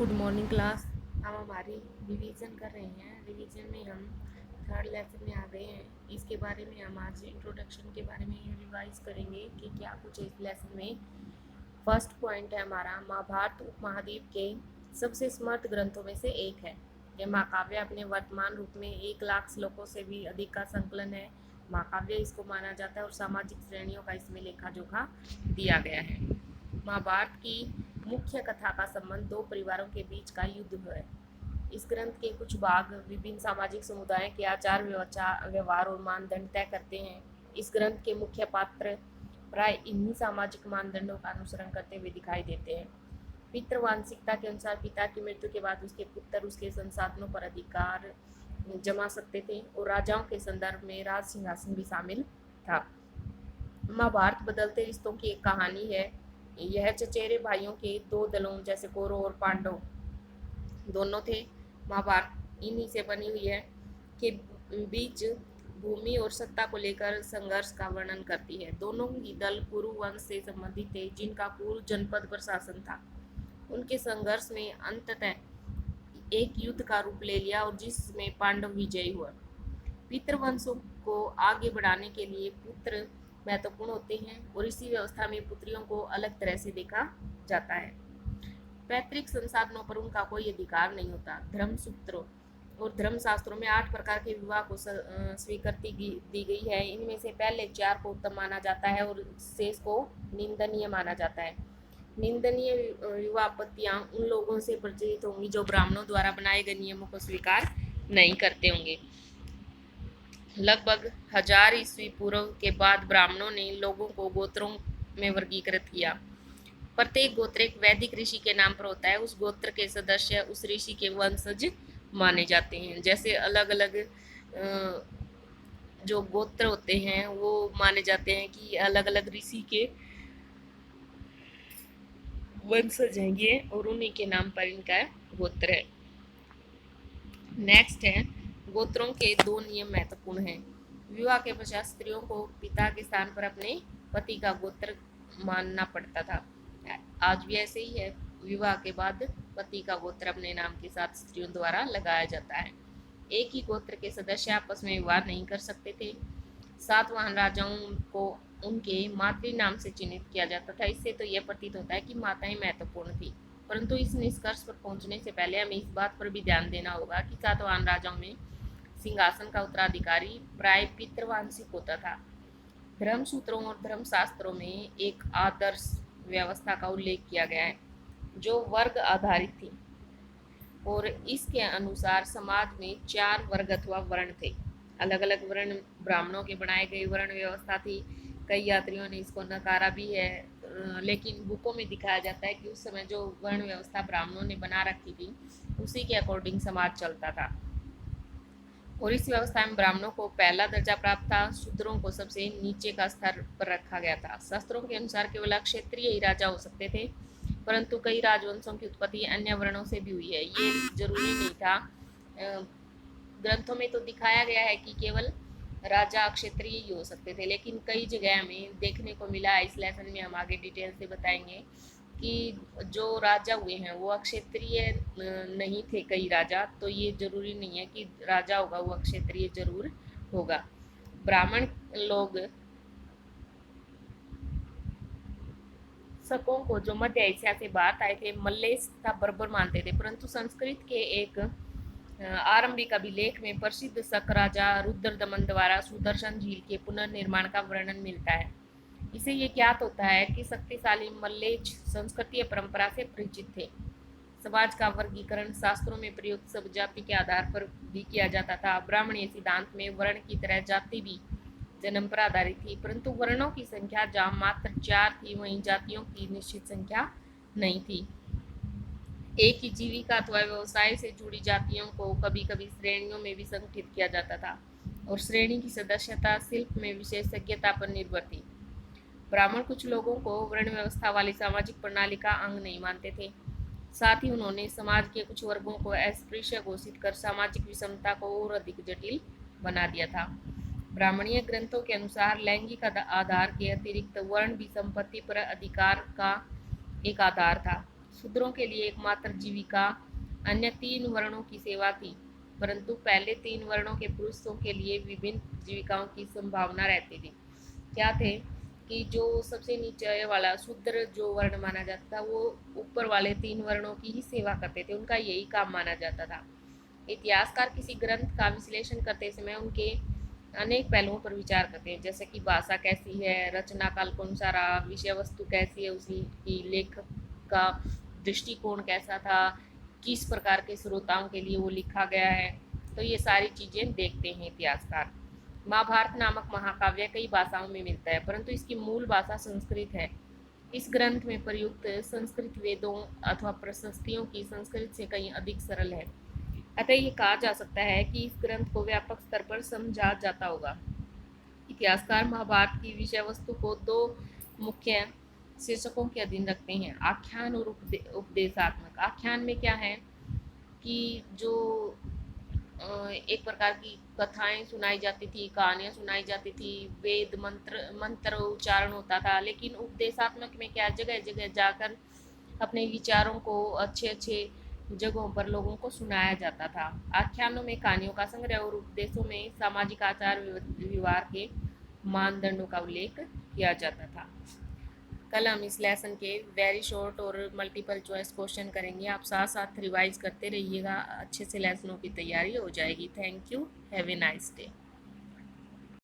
Good morning class. हम हमारी revision कर रहे हैं। रिवीजन में हम थर्ड लेसन में आ गए हैं। इसके बारे में हम आज इंट्रोडक्शन के बारे में रिवाइज करेंगे कि क्या कुछ है इस लेसन में। फर्स्ट पॉइंट है हमारा, महाभारत उपमहाद्वीप के सबसे समर्थ ग्रंथों में से एक है। यह महाकाव्य अपने वर्तमान रूप में 1 लाख श्लोकों से भी अधिक का संकलन है। महाकाव्य इसको माना जाता है और सामाजिक श्रेणियों का इसमें लेखा जोखा दिया गया है। महाभारत की मुख्य कथा का संबंध दो परिवारों के बीच का युद्ध है। इस ग्रंथ के कुछ भाग विभिन्न सामाजिक समुदायों के आचार व्यवहार और मानदंड तय करते हैं। इस ग्रंथ के मुख्य पात्र प्राय इन्हीं सामाजिक मानदंडों का अनुसरण करते हुए दिखाई देते हैं। पितृवांशिकता के अनुसार पिता की मृत्यु के बाद उसके पुत्र उसके संसाधनों पर अधिकार जमा सकते थे और राजाओं के संदर्भ में राज सिंहासन भी शामिल था। महाभारत बदलते रिश्तों की एक कहानी है। यह चचेरे भाइयों के दो दलों जैसे कौरव और पांडव दोनों थे। महाभारत इन्हीं से बनी हुई है के बीच भूमि और सत्ता को लेकर संघर्ष का वर्णन करती है। दोनों ही दल कुरु वंश से संबंधित थे, जिनका कुरु जनपद पर शासन था। उनके संघर्ष में अंततः एक युद्ध का रूप ले लिया और जिसमें पांडव विजयी हुआ। पितृवंशों को आगे बढ़ाने के लिए पुत्र महत्वपूर्ण होते हैं और इसी व्यवस्था में पुत्रियों को अलग तरह से देखा जाता है। पैतृक संसाधनों पर उनका कोई अधिकार नहीं होता। धर्म सूत्रों और धर्म शास्त्रों में 8 प्रकार के विवाह को स्वीकृति दी गई है। इनमें से पहले 4 को उत्तम माना जाता है और शेष को निंदनीय माना जाता है। निंदनीय विवाह पत्तियां उन लोगों से प्रचलित होंगी जो ब्राह्मणों द्वारा बनाए गए नियमों को स्वीकार नहीं करते होंगे। लगभग 1000 ईस्वी पूर्व के बाद ब्राह्मणों ने लोगों को गोत्रों में वर्गीकृत किया। प्रत्येक गोत्र एक वैदिक ऋषि के नाम पर होता है। उस गोत्र के सदस्य उस ऋषि के वंशज माने जाते हैं। जैसे अलग अलग जो गोत्र होते हैं वो माने जाते हैं कि अलग अलग ऋषि के वंशज हैं ये, और उन्हीं के नाम पर इनका गोत्र है। नेक्स्ट है, गोत्रों के 2 नियम महत्वपूर्ण हैं। विवाह के पश्चात स्त्रियों को पिता के स्थान पर अपने पति का गोत्र मानना पड़ता था। आज भी ऐसे ही है। विवाह के बाद पति का गोत्र अपने नाम के साथ स्त्रियों द्वारा लगाया जाता है। एक ही गोत्र के सदस्य आपस में विवाह नहीं कर सकते थे। सातवाहन राजाओं को उनके मातृ नाम से चिन्हित किया जाता था। इससे तो यह प्रतीत होता है कि माताएं महत्वपूर्ण थी। परंतु इस निष्कर्ष पर पहुंचने से पहले हमें इस बात पर भी ध्यान देना होगा कि सातवाहन राजाओं में सिंहासन का उत्तराधिकारी प्राय पितृवांशिक होता था। धर्म सूत्रों और धर्म शास्त्रों में एक आदर्श व्यवस्था का उल्लेख किया गया है जो वर्ग आधारित थी और इसके अनुसार समाज में 4 वर्ग अथवा वर्ण थे। अलग अलग वर्ण ब्राह्मणों के बनाए गए वर्ण व्यवस्था थी। कई यात्रियों ने इसको नकारा भी है, लेकिन बुकों में दिखाया जाता है कि उस समय जो वर्ण व्यवस्था ब्राह्मणों ने बना रखी थी उसी के अकॉर्डिंग समाज चलता था और इस व्यवस्था में ब्राह्मणों को पहला दर्जा प्राप्त था। शूद्रों को सबसे नीचे का स्तर पर रखा गया था। शास्त्रों के अनुसार केवल क्षत्रिय ही राजा हो सकते थे, परंतु कई राजवंशों की उत्पत्ति अन्य वर्णों से भी हुई है। ये जरूरी नहीं था। ग्रंथों में तो दिखाया गया है कि केवल राजा क्षत्रिय ही हो सकते थे, लेकिन कई जगह हमें देखने को मिला है। इस लेसन में हम आगे डिटेल से बताएंगे कि जो राजा हुए हैं वो अक्षत्रिय नहीं थे। कई राजा, तो ये जरूरी नहीं है कि राजा होगा वो अक्षत्रिय जरूर होगा। ब्राह्मण लोग शकों को जो मध्य एशिया से भारत आए थे मल्लेश तथा बर्बर मानते थे, परंतु संस्कृत के एक आरंभिक अभिलेख में प्रसिद्ध शक राजा रुद्रदमन द्वारा सुदर्शन झील के पुनर्निर्माण का वर्णन मिलता है। इसे ये ज्ञात होता है कि शक्तिशाली मल्लेच संस्कृतीय परंपरा से परिचित थे। समाज का वर्गीकरण शास्त्रों में प्रयुक्त सब जाति के आधार पर भी किया जाता था। ब्राह्मणीय सिद्धांत में वर्ण की तरह जाति भी जन्म पर आधारित थी, परंतु वर्णों की संख्या जहाँ मात्र 4 थी वहीं जातियों की निश्चित संख्या नहीं थी। एक ही जीविका अथवा व्यवसाय से जुड़ी जातियों को कभी कभी श्रेणियों में भी संगठित किया जाता था और श्रेणी की सदस्यता शिल्प में विशेषज्ञता पर निर्भर थी। ब्राह्मण कुछ लोगों को वर्ण व्यवस्था वाली सामाजिक प्रणाली का अंग नहीं मानते थे। साथ ही उन्होंने समाज के कुछ वर्गों को अस्पृश्य घोषित कर सामाजिक विषमता को और अधिक जटिल बना दिया था। ब्राह्मणीय ग्रंथों के अनुसार लैंगिक आधार के अतिरिक्त वर्ण भी संपत्ति पर अधिकार का एक आधार था। शूद्रों के लिए एकमात्र जीविका अन्य 3 वर्णों की सेवा थी, परंतु पहले 3 वर्णों के पुरुषों के लिए विभिन्न जीविकाओं की संभावना रहती थी। क्या थे कि जो सबसे नीचे वाला शूद्र जो वर्ण माना जाता था, वो ऊपर वाले 3 वर्णों की ही सेवा करते थे, उनका यही काम माना जाता था। इतिहासकार किसी ग्रंथ का विश्लेषण करते समय उनके अनेक पहलुओं पर विचार करते हैं, जैसे कि भाषा कैसी है, रचना काल कौन सा रहा, विषय वस्तु कैसी है, उसी की लेखक का दृष्टिकोण कैसा था, किस प्रकार के श्रोताओं के लिए वो लिखा गया है। तो ये सारी चीज़ें देखते हैं इतिहासकार। महाभारत नामक महाकाव्य कई भाषाओं में मिलता है, परंतु इसकी मूल भाषा संस्कृत है। इस ग्रंथ में प्रयुक्त संस्कृत वेदों अथवा प्रशस्तियों की संस्कृत से कहीं अधिक सरल है। अतः ये कहा जा सकता है कि इस ग्रंथ को व्यापक स्तर पर समझा जाता होगा। इतिहासकार महाभारत की विषय वस्तु को 2 मुख्य शीर्षकों के अधीन रखते हैं, आख्यान और उपदेशात्मक। आख्यान में क्या है कि जो एक प्रकार की कथाएं सुनाई जाती थी, कहानियां सुनाई जाती थी, वेद मंत्र मंत्र उच्चारण होता था। लेकिन उपदेशात्मक में क्या, जगह जगह जाकर अपने विचारों को अच्छे अच्छे जगहों पर लोगों को सुनाया जाता था। आख्यानों में कहानियों का संग्रह और उपदेशों में सामाजिक आचार व्यवहार के मानदंडों का उल्लेख किया जाता था। कल हम इस लेसन के वेरी शॉर्ट और मल्टीपल चॉइस क्वेश्चन करेंगे। आप साथ साथ रिवाइज करते रहिएगा, अच्छे से लेसनों की तैयारी हो जाएगी। Thank you, have a nice day.